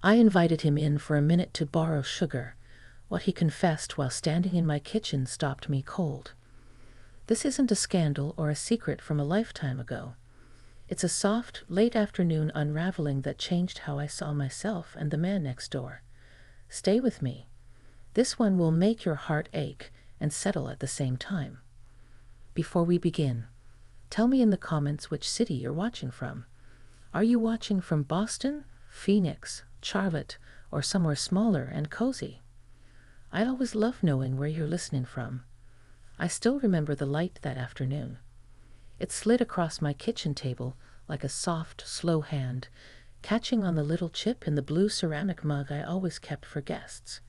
I invited him in for a minute to borrow sugar. What he confessed while standing in my kitchen stopped me cold. This isn't a scandal or a secret from a lifetime ago. It's a soft, late afternoon unraveling that changed how I saw myself and the man next door. Stay with me. This one will make your heart ache and settle at the same time. Before we begin, tell me in the comments which city you're watching from. Are you watching from Boston, Phoenix, Charlotte, or somewhere smaller and cozy? I'd always love knowing where you're listening from. I still remember the light that afternoon. It slid across my kitchen table like a soft, slow hand, catching on the little chip in the blue ceramic mug I always kept for guests.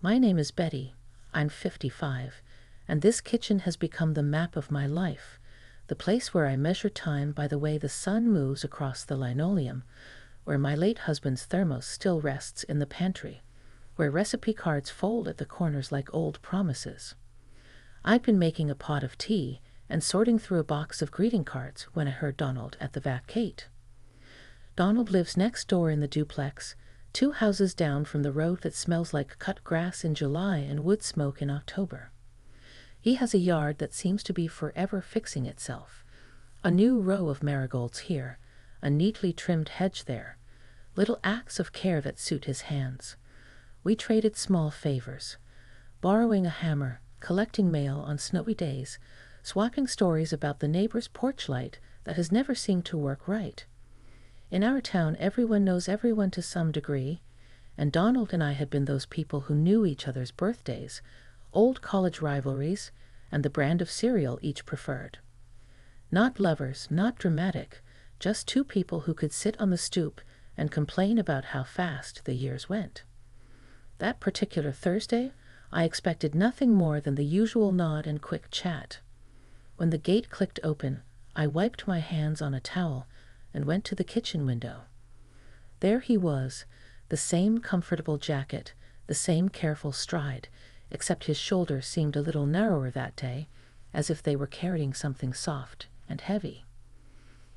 My name is Betty. I'm 55, and this kitchen has become the map of my life, the place where I measure time by the way the sun moves across the linoleum, where my late husband's thermos still rests in the pantry, where recipe cards fold at the corners like old promises. I'd been making a pot of tea and sorting through a box of greeting cards when I heard Donald at the back gate. Donald lives next door in the duplex, 2 houses down from the road that smells like cut grass in July and wood smoke in October. He has a yard that seems to be forever fixing itself. A new row of marigolds here, a neatly trimmed hedge there, little acts of care that suit his hands. We traded small favors, borrowing a hammer, collecting mail on snowy days, swapping stories about the neighbor's porch light that has never seemed to work right. In our town, everyone knows everyone to some degree, and Donald and I had been those people who knew each other's birthdays, old college rivalries, and the brand of cereal each preferred. Not lovers, not dramatic, just 2 people who could sit on the stoop and complain about how fast the years went. That particular Thursday, I expected nothing more than the usual nod and quick chat. When the gate clicked open, I wiped my hands on a towel and went to the kitchen window. There he was, the same comfortable jacket, the same careful stride, except his shoulders seemed a little narrower that day, as if they were carrying something soft and heavy.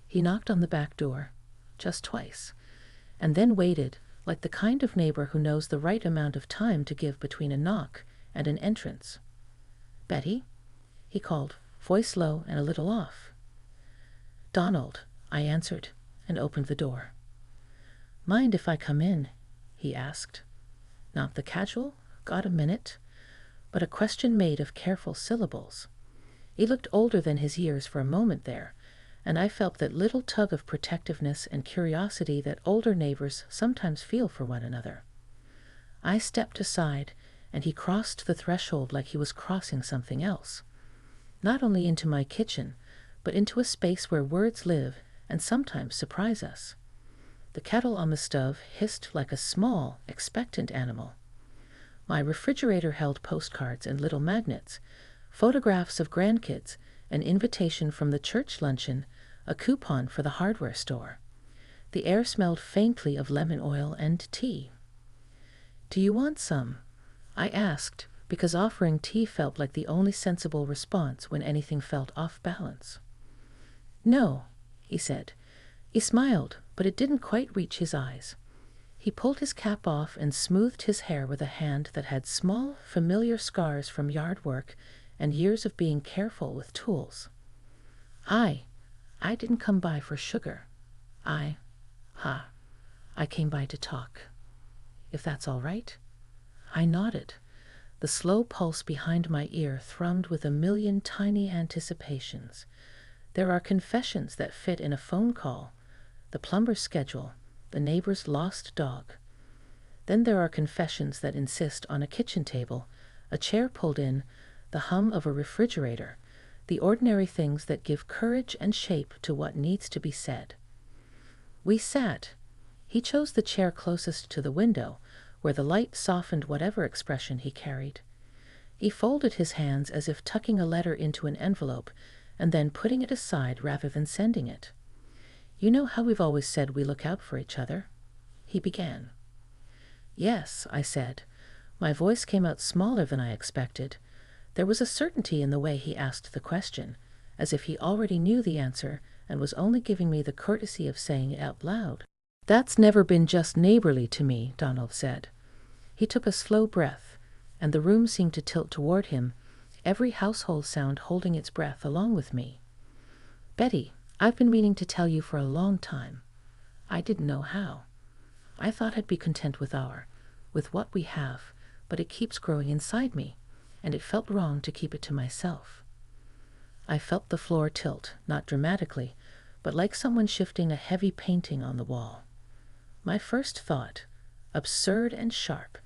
He knocked on the back door, just twice, and then waited, like the kind of neighbor who knows the right amount of time to give between a knock and an entrance. "Betty?" he called, voice low and a little off. "Donald," I answered, and opened the door. "Mind if I come in?" he asked. Not the casual, "Got a minute?" but a question made of careful syllables. He looked older than his years for a moment there, and I felt that little tug of protectiveness and curiosity that older neighbors sometimes feel for one another. I stepped aside, and he crossed the threshold like he was crossing something else. Not only into my kitchen, but into a space where words live and sometimes surprise us. The kettle on the stove hissed like a small, expectant animal. My refrigerator held postcards and little magnets, photographs of grandkids, an invitation from the church luncheon, a coupon for the hardware store. The air smelled faintly of lemon oil and tea. "Do you want some?" I asked, because offering tea felt like the only sensible response when anything felt off balance. "No," he said. He smiled, but it didn't quite reach his eyes. He pulled his cap off and smoothed his hair with a hand that had small, familiar scars from yard work and years of being careful with tools. I didn't come by for sugar. I came by to talk. If that's all right?" I nodded. The slow pulse behind my ear thrummed with a million tiny anticipations. There are confessions that fit in a phone call, the plumber's schedule, the neighbor's lost dog. Then there are confessions that insist on a kitchen table, a chair pulled in, the hum of a refrigerator, the ordinary things that give courage and shape to what needs to be said. We sat. He chose the chair closest to the window, where the light softened whatever expression he carried. He folded his hands as if tucking a letter into an envelope and then putting it aside rather than sending it. "You know how we've always said we look out for each other?" he began. "Yes," I said. My voice came out smaller than I expected. There was a certainty in the way he asked the question, as if he already knew the answer and was only giving me the courtesy of saying it out loud. That's never been just neighborly to me, Donald said. He took a slow breath, and the room seemed to tilt toward him, every household sound holding its breath along with me. Betty, I've been meaning to tell you for a long time. I didn't know how. I thought I'd be content with what we have, but it keeps growing inside me, and it felt wrong to keep it to myself. I felt the floor tilt, not dramatically, but like someone shifting a heavy painting on the wall. My first thought, absurd and sharp,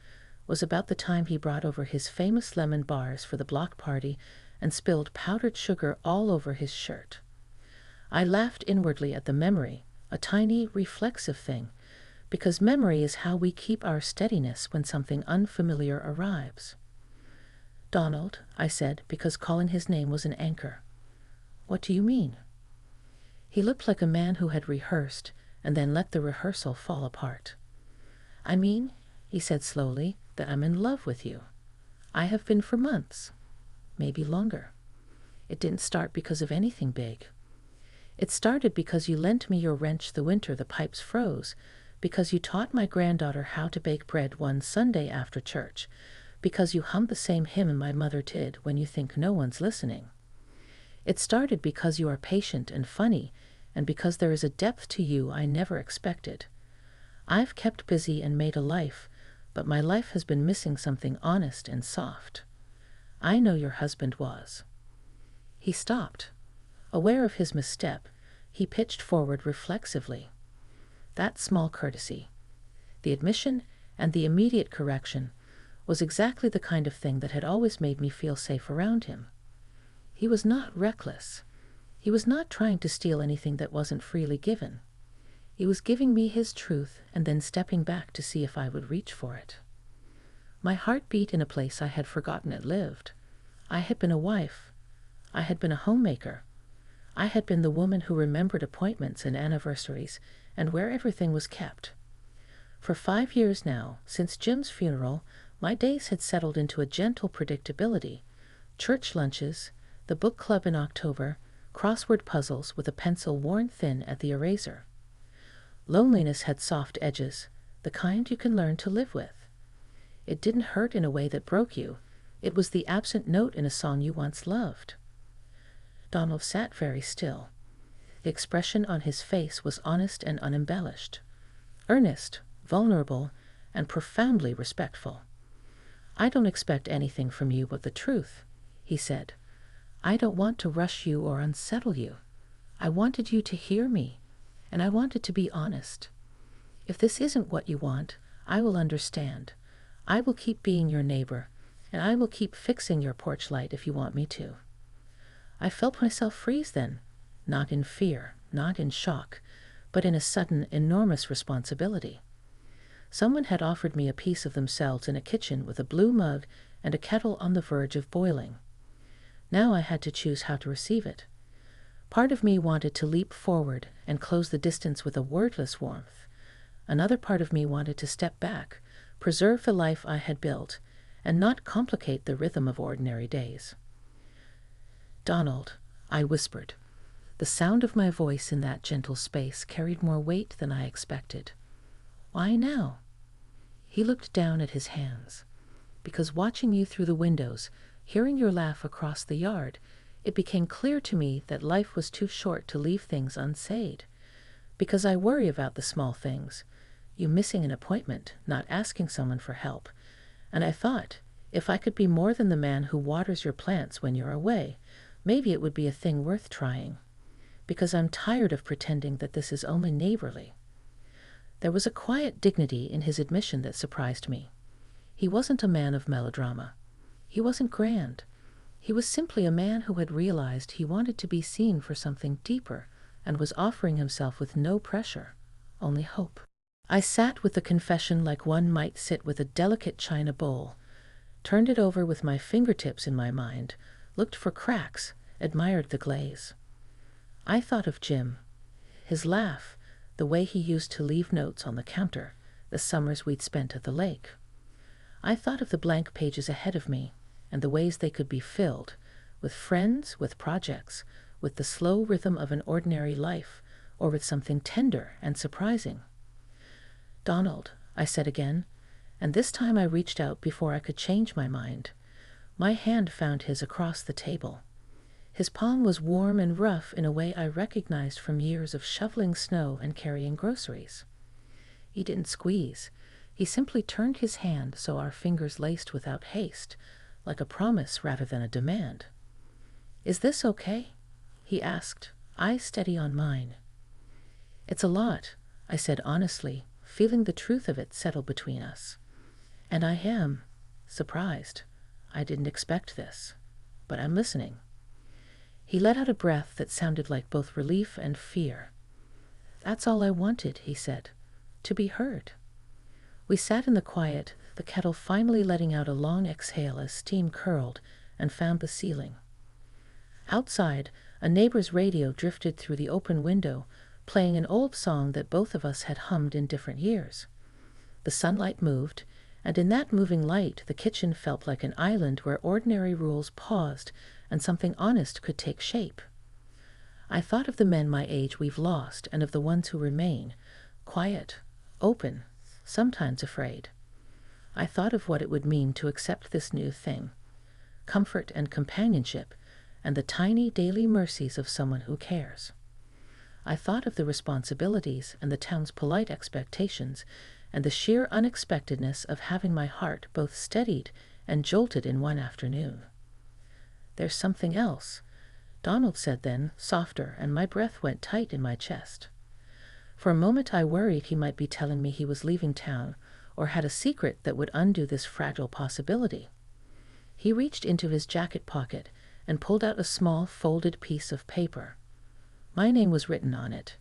was about the time he brought over his famous lemon bars for the block party and spilled powdered sugar all over his shirt. I laughed inwardly at the memory, a tiny, reflexive thing, because memory is how we keep our steadiness when something unfamiliar arrives. Donald, I said, because calling his name was an anchor. What do you mean? He looked like a man who had rehearsed and then let the rehearsal fall apart. I mean, he said slowly, that I'm in love with you. I have been for months, maybe longer. It didn't start because of anything big. It started because you lent me your wrench the winter the pipes froze, because you taught my granddaughter how to bake bread one Sunday after church, because you hummed the same hymn my mother did when you think no one's listening. It started because you are patient and funny, and because there is a depth to you I never expected. I've kept busy and made a life, but my life has been missing something honest and soft. I know your husband was. He stopped. Aware of his misstep, he pitched forward reflexively. That small courtesy, the admission and the immediate correction, was exactly the kind of thing that had always made me feel safe around him. He was not reckless. He was not trying to steal anything that wasn't freely given. He was giving me his truth and then stepping back to see if I would reach for it. My heart beat in a place I had forgotten it lived. I had been a wife. I had been a homemaker. I had been the woman who remembered appointments and anniversaries and where everything was kept. For 5 years now, since Jim's funeral, my days had settled into a gentle predictability. Church lunches, the book club in October, crossword puzzles with a pencil worn thin at the eraser. Loneliness had soft edges, the kind you can learn to live with. It didn't hurt in a way that broke you. It was the absent note in a song you once loved. Donald sat very still. The expression on his face was honest and unembellished, earnest, vulnerable, and profoundly respectful. I don't expect anything from you but the truth, he said. I don't want to rush you or unsettle you. I wanted you to hear me, and I wanted to be honest. If this isn't what you want, I will understand. I will keep being your neighbor, and I will keep fixing your porch light if you want me to. I felt myself freeze then, not in fear, not in shock, but in a sudden, enormous responsibility. Someone had offered me a piece of themselves in a kitchen with a blue mug and a kettle on the verge of boiling. Now I had to choose how to receive it. Part of me wanted to leap forward and close the distance with a wordless warmth. Another part of me wanted to step back, preserve the life I had built, and not complicate the rhythm of ordinary days. Donald, I whispered. The sound of my voice in that gentle space carried more weight than I expected. Why now? He looked down at his hands. Because watching you through the windows, hearing your laugh across the yard, it became clear to me that life was too short to leave things unsaid. Because I worry about the small things, you missing an appointment, not asking someone for help, and I thought, if I could be more than the man who waters your plants when you're away, maybe it would be a thing worth trying. Because I'm tired of pretending that this is only neighborly. There was a quiet dignity in his admission that surprised me. He wasn't a man of melodrama. He wasn't grand. He was simply a man who had realized he wanted to be seen for something deeper and was offering himself with no pressure, only hope. I sat with the confession like one might sit with a delicate china bowl, turned it over with my fingertips in my mind, looked for cracks, admired the glaze. I thought of Jim, his laugh, the way he used to leave notes on the counter, the summers we'd spent at the lake. I thought of the blank pages ahead of me and the ways they could be filled, with friends, with projects, with the slow rhythm of an ordinary life, or with something tender and surprising. "Donald," I said again, and this time I reached out before I could change my mind. My hand found his across the table. His palm was warm and rough in a way I recognized from years of shoveling snow and carrying groceries. He didn't squeeze. He simply turned his hand so our fingers laced without haste, like a promise rather than a demand. "Is this okay?" he asked, eyes steady on mine. "It's a lot," I said honestly, feeling the truth of it settle between us. "And I am surprised. I didn't expect this, but I'm listening." He let out a breath that sounded like both relief and fear. "That's all I wanted," he said, "to be heard." We sat in the quiet, the kettle finally letting out a long exhale as steam curled and found the ceiling. Outside, a neighbor's radio drifted through the open window, playing an old song that both of us had hummed in different years. The sunlight moved, and in that moving light the kitchen felt like an island where ordinary rules paused and something honest could take shape. I thought of the men my age we've lost and of the ones who remain, quiet, open, sometimes afraid. I thought of what it would mean to accept this new thing, comfort and companionship, and the tiny daily mercies of someone who cares. I thought of the responsibilities and the town's polite expectations, and the sheer unexpectedness of having my heart both steadied and jolted in one afternoon. "There's something else," Donald said then, softer, and my breath went tight in my chest. For a moment I worried he might be telling me he was leaving town, or had a secret that would undo this fragile possibility. He reached into his jacket pocket and pulled out a small folded piece of paper. My name was written on it,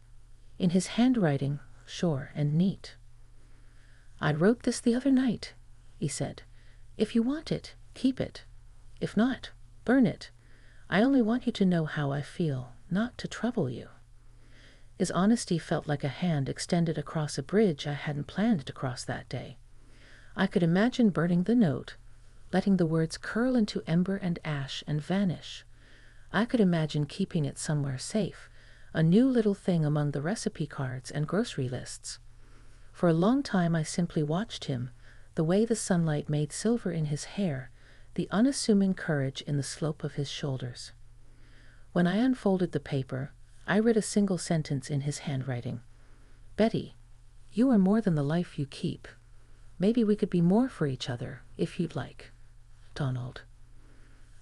in his handwriting, sure and neat. "I wrote this the other night," he said. "If you want it, keep it. If not, burn it. I only want you to know how I feel, not to trouble you." His honesty felt like a hand extended across a bridge I hadn't planned to cross that day. I could imagine burning the note, letting the words curl into ember and ash and vanish. I could imagine keeping it somewhere safe, a new little thing among the recipe cards and grocery lists. For a long time I simply watched him, the way the sunlight made silver in his hair, the unassuming courage in the slope of his shoulders. When I unfolded the paper, I read a single sentence in his handwriting. "Betty, you are more than the life you keep. Maybe we could be more for each other, if you'd like. Donald."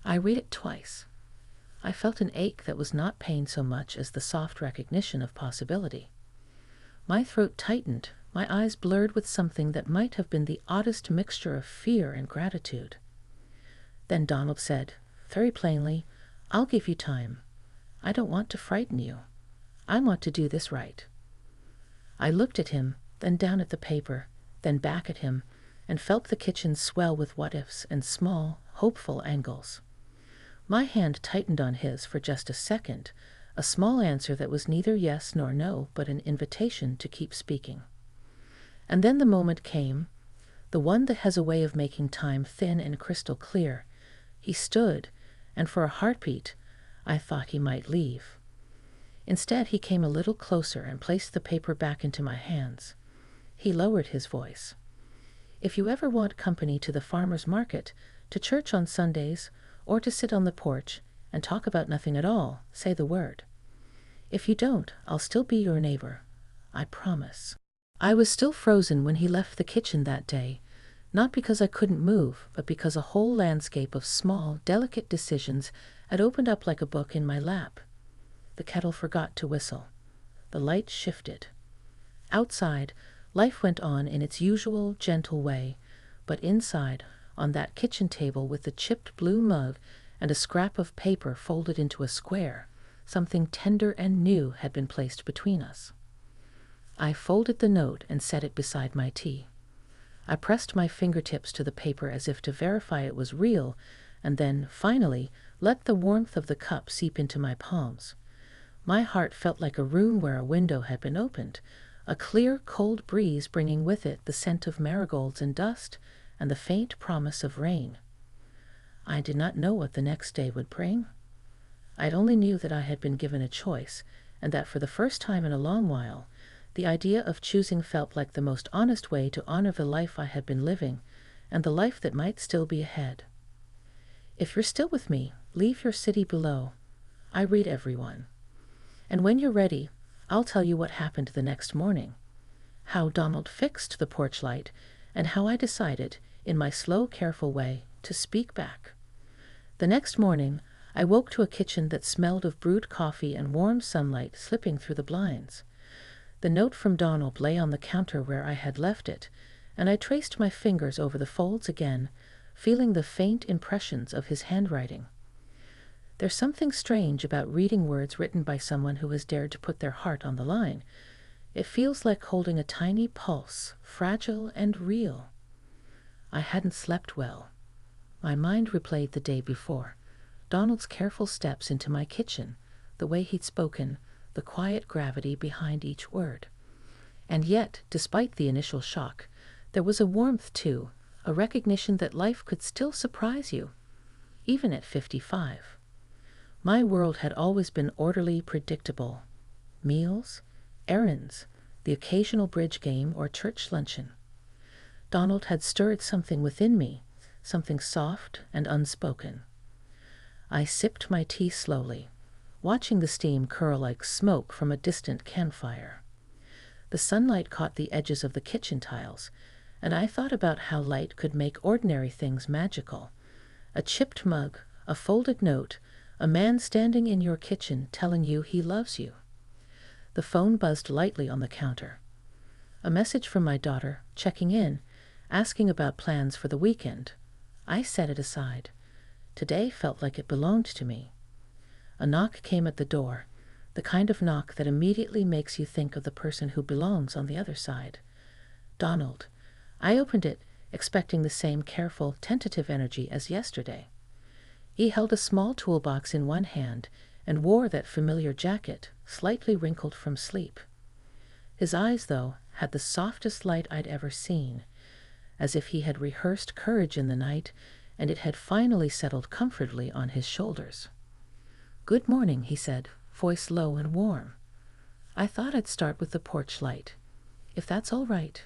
I read it twice. I felt an ache that was not pain so much as the soft recognition of possibility. My throat tightened, my eyes blurred with something that might have been the oddest mixture of fear and gratitude. Then Donald said, very plainly, "I'll give you time. I don't want to frighten you. I want to do this right." I looked at him, then down at the paper, then back at him, and felt the kitchen swell with what-ifs and small, hopeful angles. My hand tightened on his for just a second, a small answer that was neither yes nor no, but an invitation to keep speaking. And then the moment came, the one that has a way of making time thin and crystal clear. He stood, and for a heartbeat, I thought he might leave. Instead, he came a little closer and placed the paper back into my hands. He lowered his voice. "If you ever want company to the farmer's market, to church on Sundays, or to sit on the porch and talk about nothing at all, say the word. If you don't, I'll still be your neighbor. I promise." I was still frozen when he left the kitchen that day, not because I couldn't move, but because a whole landscape of small, delicate decisions had opened up like a book in my lap. The kettle forgot to whistle. The light shifted. Outside, life went on in its usual, gentle way, but inside, on that kitchen table with the chipped blue mug and a scrap of paper folded into a square, something tender and new had been placed between us. I folded the note and set it beside my tea. I pressed my fingertips to the paper as if to verify it was real, and then, finally, let the warmth of the cup seep into my palms. My heart felt like a room where a window had been opened, a clear, cold breeze bringing with it the scent of marigolds and dust, and the faint promise of rain. I did not know what the next day would bring. I only knew that I had been given a choice, and that for the first time in a long while, The idea of choosing felt like the most honest way to honor the life I had been living and the life that might still be ahead. If you're still with me, leave your city below. I read everyone. And when you're ready, I'll tell you what happened the next morning. How Donald fixed the porch light, and how I decided, in my slow, careful way, to speak back. The next morning, I woke to a kitchen that smelled of brewed coffee and warm sunlight slipping through the blinds. The note from Donald lay on the counter where I had left it, and I traced my fingers over the folds again, feeling the faint impressions of his handwriting. There's something strange about reading words written by someone who has dared to put their heart on the line. It feels like holding a tiny pulse, fragile and real. I hadn't slept well. My mind replayed the day before, Donald's careful steps into my kitchen, the way he'd spoken, the quiet gravity behind each word. And yet, despite the initial shock, there was a warmth too, a recognition that life could still surprise you, even at 55. My world had always been orderly, predictable. Meals, errands, the occasional bridge game or church luncheon. Donald had stirred something within me, something soft and unspoken. I sipped my tea slowly, watching the steam curl like smoke from a distant campfire. The sunlight caught the edges of the kitchen tiles, and I thought about how light could make ordinary things magical. A chipped mug, a folded note, a man standing in your kitchen telling you he loves you. The phone buzzed lightly on the counter. A message from my daughter, checking in, asking about plans for the weekend. I set it aside. Today felt like it belonged to me. A knock came at the door, the kind of knock that immediately makes you think of the person who belongs on the other side. Donald. I opened it, expecting the same careful, tentative energy as yesterday. He held a small toolbox in one hand and wore that familiar jacket, slightly wrinkled from sleep. His eyes, though, had the softest light I'd ever seen, as if he had rehearsed courage in the night and it had finally settled comfortably on his shoulders. "Good morning," he said, voice low and warm. "I thought I'd start with the porch light, if that's all right."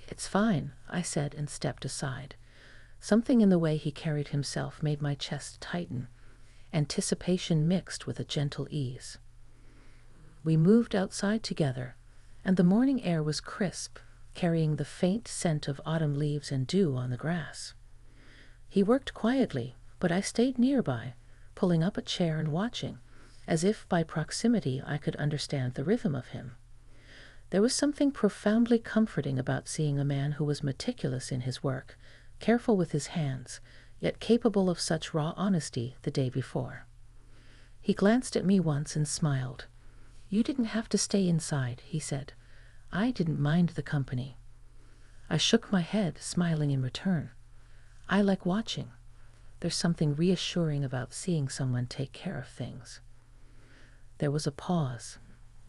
"It's fine," I said and stepped aside. Something in the way he carried himself made my chest tighten, anticipation mixed with a gentle ease. We moved outside together, and the morning air was crisp, carrying the faint scent of autumn leaves and dew on the grass. He worked quietly, but I stayed nearby, pulling up a chair and watching, as if by proximity I could understand the rhythm of him. There was something profoundly comforting about seeing a man who was meticulous in his work, careful with his hands, yet capable of such raw honesty the day before. He glanced at me once and smiled. "You didn't have to stay inside," he said. "I didn't mind the company." I shook my head, smiling in return. I like watching. There's something reassuring about seeing someone take care of things. There was a pause,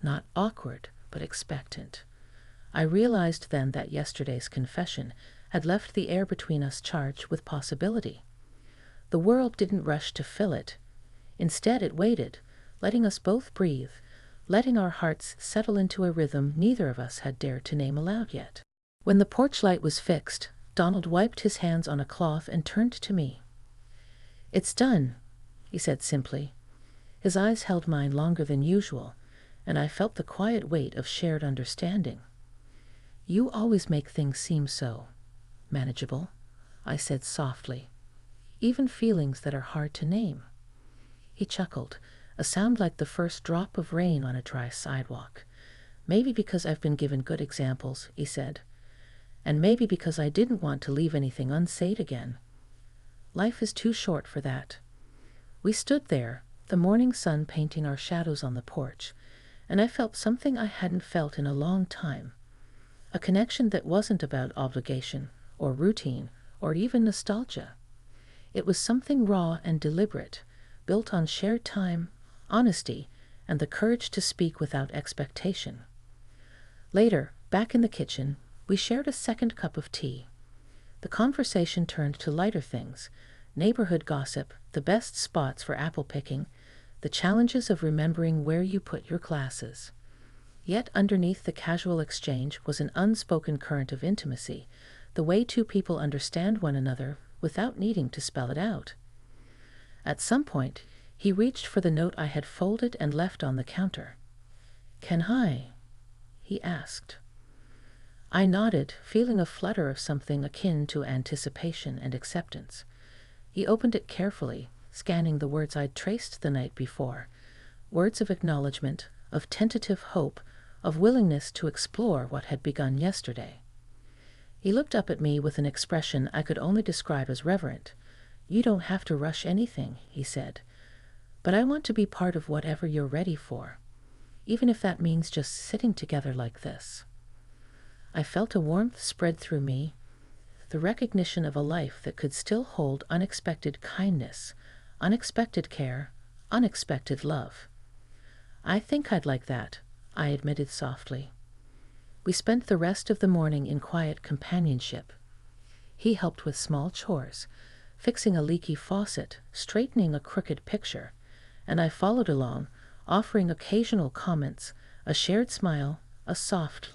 not awkward, but expectant. I realized then that yesterday's confession had left the air between us charged with possibility. The world didn't rush to fill it. Instead, it waited, letting us both breathe, letting our hearts settle into a rhythm neither of us had dared to name aloud yet. When the porch light was fixed, Donald wiped his hands on a cloth and turned to me. "It's done," he said simply. His eyes held mine longer than usual, and I felt the quiet weight of shared understanding. "You always make things seem so manageable," I said softly. "Even feelings that are hard to name." He chuckled, a sound like the first drop of rain on a dry sidewalk. "Maybe because I've been given good examples," he said. "And maybe because I didn't want to leave anything unsaid again. Life is too short for that." We stood there, the morning sun painting our shadows on the porch, and I felt something I hadn't felt in a long time. A connection that wasn't about obligation, or routine, or even nostalgia. It was something raw and deliberate, built on shared time, honesty, and the courage to speak without expectation. Later, back in the kitchen, we shared a second cup of tea. The conversation turned to lighter things, neighborhood gossip, the best spots for apple picking, the challenges of remembering where you put your glasses. Yet underneath the casual exchange was an unspoken current of intimacy, the way two people understand one another without needing to spell it out. At some point, he reached for the note I had folded and left on the counter. "Can I?" he asked. I nodded, feeling a flutter of something akin to anticipation and acceptance. He opened it carefully, scanning the words I'd traced the night before. Words of acknowledgement, of tentative hope, of willingness to explore what had begun yesterday. He looked up at me with an expression I could only describe as reverent. "You don't have to rush anything," he said, "but I want to be part of whatever you're ready for, even if that means just sitting together like this." I felt a warmth spread through me, the recognition of a life that could still hold unexpected kindness, unexpected care, unexpected love. "I think I'd like that," I admitted softly. We spent the rest of the morning in quiet companionship. He helped with small chores, fixing a leaky faucet, straightening a crooked picture, and I followed along, offering occasional comments, a shared smile, a soft